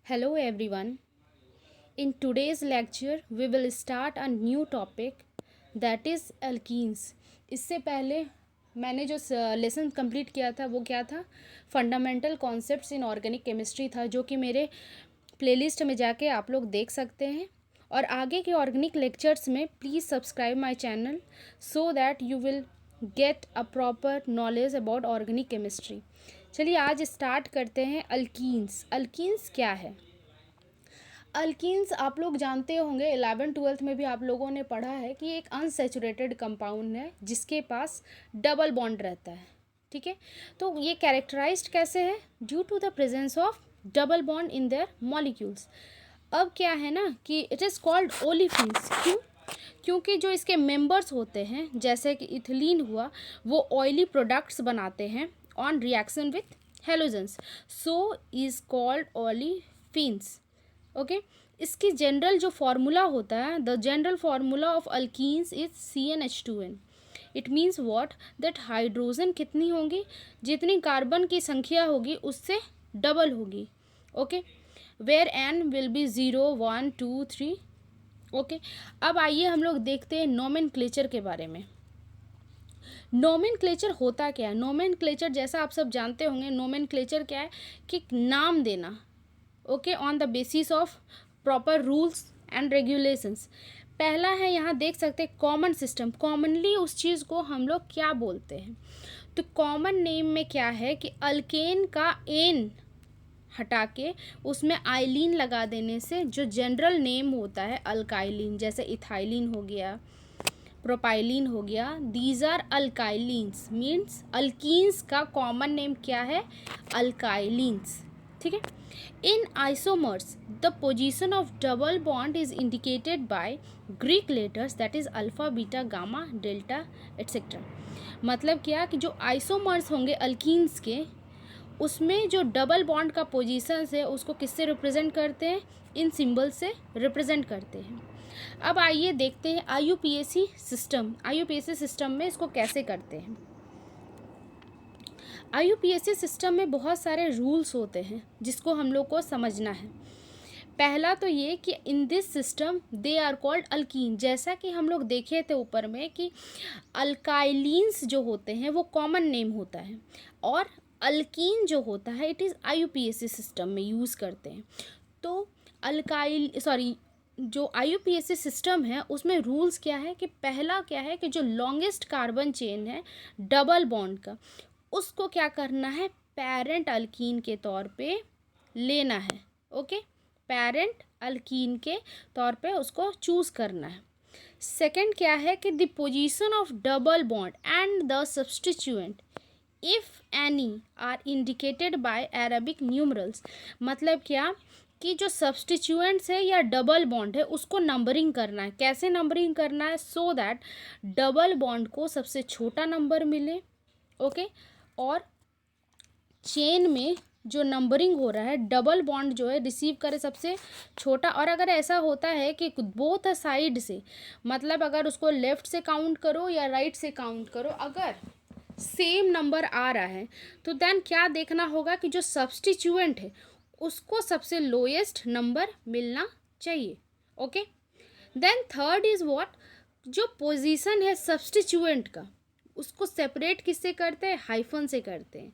Hello everyone. In today's lecture, we will start a new topic that is alkenes. इससे पहले मैंने जो lesson complete किया था वो क्या था, fundamental concepts in organic chemistry था, जो कि मेरे प्लेलिस्ट में जाके आप लोग देख सकते हैं। और आगे के ऑर्गेनिक लेक्चर्स में please subscribe my channel so that you will get a proper knowledge about organic chemistry. चलिए आज स्टार्ट करते हैं। अल्कीन्स क्या है? अल्कीन्स आप लोग जानते होंगे, 11th-12th में भी आप लोगों ने पढ़ा है कि एक अनसैचुरेटेड कंपाउंड है जिसके पास डबल बॉन्ड रहता है। ठीक है, तो ये कैरेक्टराइज्ड कैसे है? Due to the presence of double bond in their molecules. अब क्या है ना कि इट इज़ कॉल्ड ओलिफिन्स। क्यों? क्योंकि जो इसके मेंबर्स होते हैं, जैसे कि इथिलीन हुआ, वो ऑयली प्रोडक्ट्स बनाते हैं on reaction with halogens, so is called olefins. Okay, इसकी जनरल जो फार्मूला होता है, the general formula of alkenes is CnH2n। It means what, that hydrogen कितनी होंगी, जितनी कार्बन की संख्या होगी उससे डबल होगी। Okay, where n will be 0 1 2 3। Okay, अब आइए हम लोग देखते हैं नोमेनक्लेचर के बारे में। नोमेनक्लेचर होता क्या है? नोमेनक्लेचर जैसा आप सब जानते होंगे, नोमेनक्लेचर क्या है कि नाम देना, okay, on the basis of proper rules and regulations. पहला है, यहाँ देख सकते हैं कॉमन सिस्टम। कॉमनली उस चीज़ को हम लोग क्या बोलते हैं? तो कॉमन नेम में क्या है कि अल्केन का एन हटा के उसमें आइलीन लगा देने से जो जनरल नेम होता है अल्काइलिन, जैसे इथाइलिन हो गया, प्रोपाइलिन हो गया, these are alkylenes. Means alkenes का कॉमन नेम क्या है? अल्काइलिन्स। ठीक है, in isomers the position of double bond is indicated by Greek letters, that is alpha beta gamma delta etcetera. मतलब क्या कि जो आइसोमर्स होंगे अल्कीन्स के, उसमें जो डबल बॉन्ड का पोजीशन है उसको किससे रिप्रेजेंट करते हैं? इन सिंबल से रिप्रेजेंट करते हैं। अब आइए देखते हैं IUPAC सिस्टम। IUPAC सिस्टम में इसको कैसे करते हैं? IUPAC सिस्टम में बहुत सारे रूल्स होते हैं जिसको हम लोग को समझना है। पहला तो ये कि in this system they are called alkene. जैसा कि हम लोग देखे थे ऊपर में कि अल्काइलिन्स जो होते हैं वो कॉमन नेम होता है, और अल्कीन जो होता है इट इज़ IUPAC सिस्टम में यूज़ करते हैं। तो जो IUPAC सिस्टम है उसमें रूल्स क्या है कि पहला क्या है कि जो लॉन्गेस्ट कार्बन चेन है डबल बॉन्ड का, उसको क्या करना है? पेरेंट अल्कीन के तौर पे लेना है। ओके, पेरेंट अल्कीन के तौर पे उसको चूज़ करना है। सेकंड क्या है कि the position of double bond and the substituent if any are indicated by Arabic numerals. मतलब क्या कि जो सब्सटीट्यूएंट्स है या डबल बॉन्ड है उसको नंबरिंग करना है। कैसे नंबरिंग करना है? सो दैट डबल बॉन्ड को सबसे छोटा नंबर मिले। ओके, और चेन में जो नंबरिंग हो रहा है, डबल बॉन्ड जो है रिसीव करे सबसे छोटा। और अगर ऐसा होता है कि बोथ साइड से, मतलब अगर उसको लेफ़्ट से काउंट करो या राइट से काउंट करो, अगर सेम नंबर आ रहा है तो देन क्या देखना होगा कि जो सब्सटीट्यूएंट है उसको सबसे लोएस्ट नंबर मिलना चाहिए। Okay, then third is what, जो पोजीशन है सब्सटीट्यूएंट का उसको सेपरेट किससे करते हैं? हाइफन से करते हैं,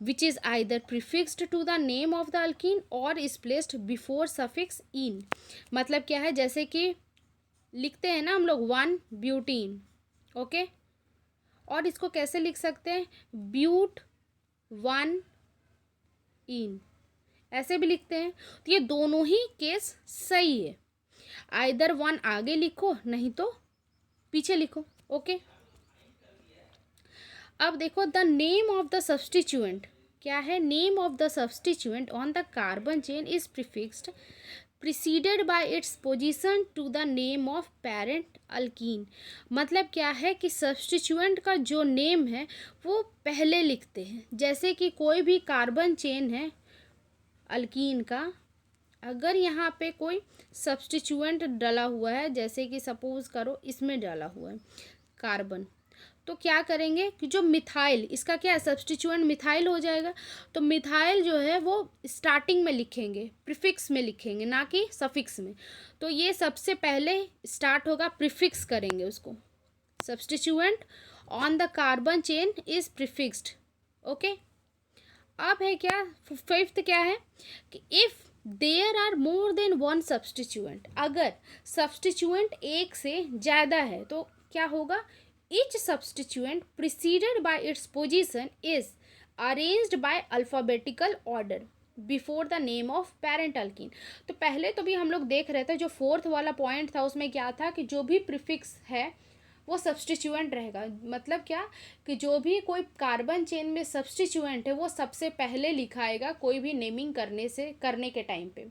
which is either prefixed to the name of the alkene or is placed before suffix in। मतलब क्या है? जैसे कि लिखते हैं ना हम लोग 1 ब्यूटीन, ओके, और इसको कैसे लिख सकते हैं? ब्यूट 1 इन, ऐसे भी लिखते हैं। तो ये दोनों ही केस सही है, आइदर 1 आगे लिखो नहीं तो पीछे लिखो। ओके, अब देखो the name of the substituent क्या है? Name of the substituent on the carbon chain is prefixed preceded by its position to the name of parent alkene. मतलब क्या है कि सब्सटीट्यूएंट का जो नेम है वो पहले लिखते हैं। जैसे कि कोई भी कार्बन चेन है अल्कीन का, अगर यहाँ पे कोई सब्सटीट्यूएंट डाला हुआ है, जैसे कि सपोज करो इसमें डाला हुआ है कार्बन, तो क्या करेंगे कि जो मिथाइल, इसका क्या है, सब्स्टिट्यूएंट मिथाइल हो जाएगा। तो मिथाइल जो है वो स्टार्टिंग में लिखेंगे, प्रीफिक्स में लिखेंगे, ना कि सफिक्स में। तो ये सबसे पहले स्टार्ट होगा, प्रीफिक्स करेंगे उसको। Substituent on the carbon chain is prefixed. Okay, अब है क्या, फिफ्थ क्या है कि if there are more than one substituent, अगर सब्स्टिट्यूएंट एक से ज़्यादा है तो क्या होगा, each substituent preceded by its position is arranged by alphabetical order before the name of parent alkene. तो पहले तो भी हम लोग देख रहे थे, जो फोर्थ वाला पॉइंट था उसमें क्या था कि जो भी प्रीफिक्स है वो सब्स्टिट्यूएंट रहेगा। मतलब क्या कि जो भी कोई कार्बन चेन में सब्स्टिट्यूएंट है वो सबसे पहले लिखाएगा कोई भी नेमिंग करने के टाइम पे।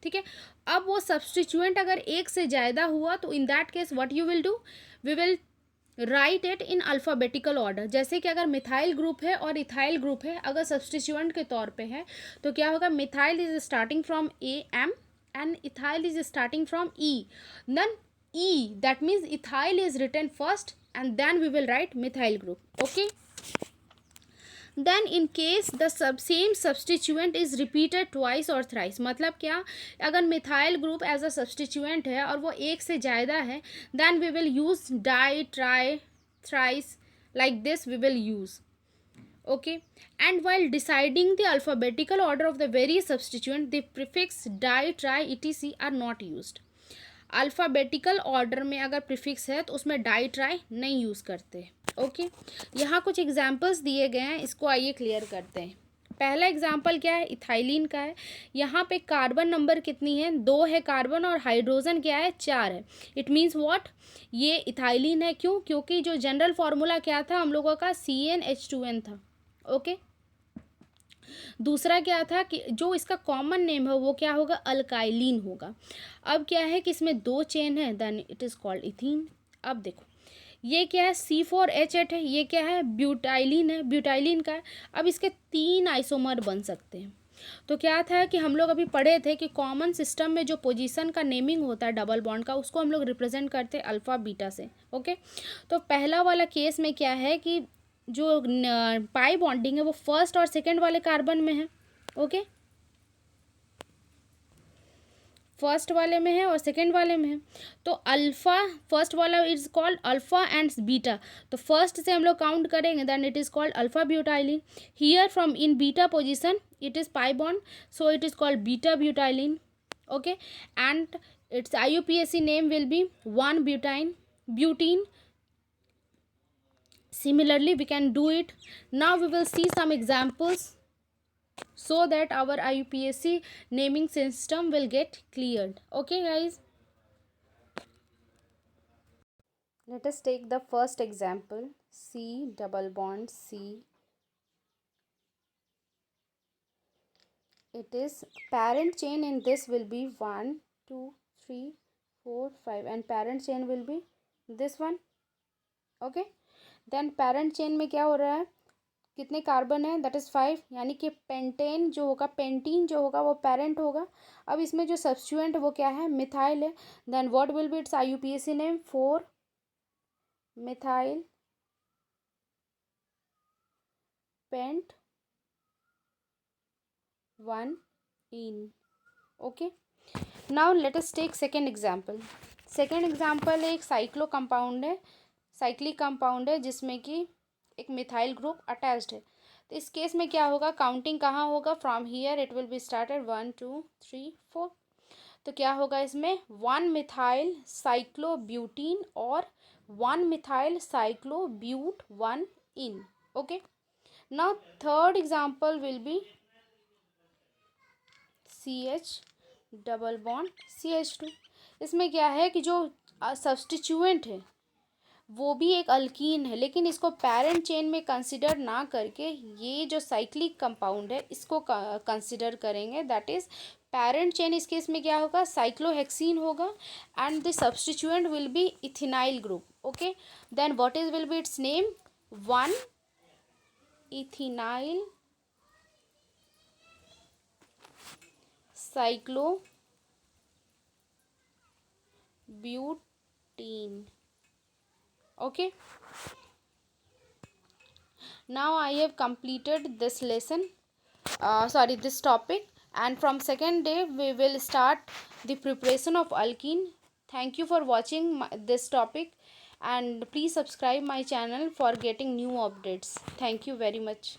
ठीक है, अब वो सब्स्टिट्यूएंट अगर एक से ज़्यादा हुआ तो in that case what you will do, we will write it in alphabetical order. जैसे कि अगर मिथाइल ग्रुप है और इथाइल ग्रुप है, अगर सब्स्टिट्यूएंट के तौर पे है तो क्या होगा, methyl is starting from A M and ethyl is starting from E. Then E, that means ethyl is written first and then we will write methyl group. Okay. Then in case the same substituent is repeated twice or thrice, मतलब क्या, अगर methyl group as a substituent है और वो एक से ज़्यादा है, then we will use di, try, thrice, like this we will use. Okay, and while deciding the alphabetical order of the various substituent, the prefix di, try, etc are not used. Alphabetical order में अगर prefix है तो उसमें di tri नहीं use करते। Okay, यहाँ कुछ examples दिए गए हैं, इसको आइए क्लियर करते हैं। पहला एग्जांपल क्या है, इथाइलिन का है। यहाँ पे कार्बन नंबर कितनी है, 2 है कार्बन, और हाइड्रोजन क्या है, 4 है। इट मीन्स व्हाट, ये इथाइलिन है। क्यों, क्योंकि जो जनरल फार्मूला क्या था हम लोगों का, CnH2n था। ओके, दूसरा क्या था कि जो इसका कॉमन नेम है वो क्या होगा, अल्काइलिन होगा। अब क्या है कि इसमें 2 चेन है, then it is called ethene. अब देखो ये क्या है, C4H8 है, ये क्या है, ब्यूटाइलिन है, ब्यूटाइलिन का है। अब इसके 3 आइसोमर बन सकते हैं। तो क्या था कि हम लोग अभी पढ़े थे कि कॉमन सिस्टम में जो पोजीशन का नेमिंग होता है डबल बॉन्ड का, उसको हम लोग रिप्रेजेंट करते हैं अल्फ़ा बीटा से। ओके, तो पहला वाला केस में क्या है कि जो पाई बॉन्डिंग है वो फर्स्ट और सेकंड वाले कार्बन में है। ओके, फर्स्ट वाले में है और सेकंड वाले में है। तो अल्फ़ा, फर्स्ट वाला is called alpha and beta, तो फर्स्ट से हम लोग काउंट करेंगे, then it is called alpha butylene. Here from in beta position it is pi bond, so it is called beta butylene. Okay, and its IUPAC name will be 1-butene. Similarly we can do it. Now we will see some examples so that our IUPAC naming system will get cleared. Okay guys, let us take the first example, C double bond C. It is parent chain in this will be 1 2 3 4 5 and parent chain will be this one. Okay, then parent chain में क्या हो रहा है, कितने carbon है, that is 5, यानी कि pentane जो होगा, पेंटीन जो होगा वो पेरेंट होगा। अब इसमें जो सब्स्टिट्यूएंट वो क्या है, मिथाइल है। Then what will be its IUPAC name, 4 methyl pent 1 ene. Okay, now let us take second example. Second example एक साइक्लो कंपाउंड है, साइक्लिक कंपाउंड है जिसमें कि एक मिथाइल ग्रुप अटैच्ड है। तो इस केस में क्या होगा, काउंटिंग कहाँ होगा, from here it will be started 1 2 3 4। तो क्या होगा इसमें, 1 मिथाइल साइक्लोब्यूटीन और 1 methyl cyclobut 1 ene. Okay, now third example will be CH double bond CH2। इसमें क्या है कि जो सब्स्टिट्यूएंट है वो भी एक अल्कीन है, लेकिन इसको पेरेंट चेन में कंसिडर ना करके ये जो साइक्लिक कंपाउंड है इसको कंसिडर करेंगे। दैट इज़ पेरेंट चेन इस केस में क्या होगा, साइक्लोहेक्सीन होगा and the substituent will be ethynyl group. Okay, then what is will be its name, 1 ethynyl cyclobutene. Okay, Now I have completed this lesson, this topic, and from second day we will start the preparation of alkene. Thank you for watching this topic, and please subscribe my channel for getting new updates. Thank you very much.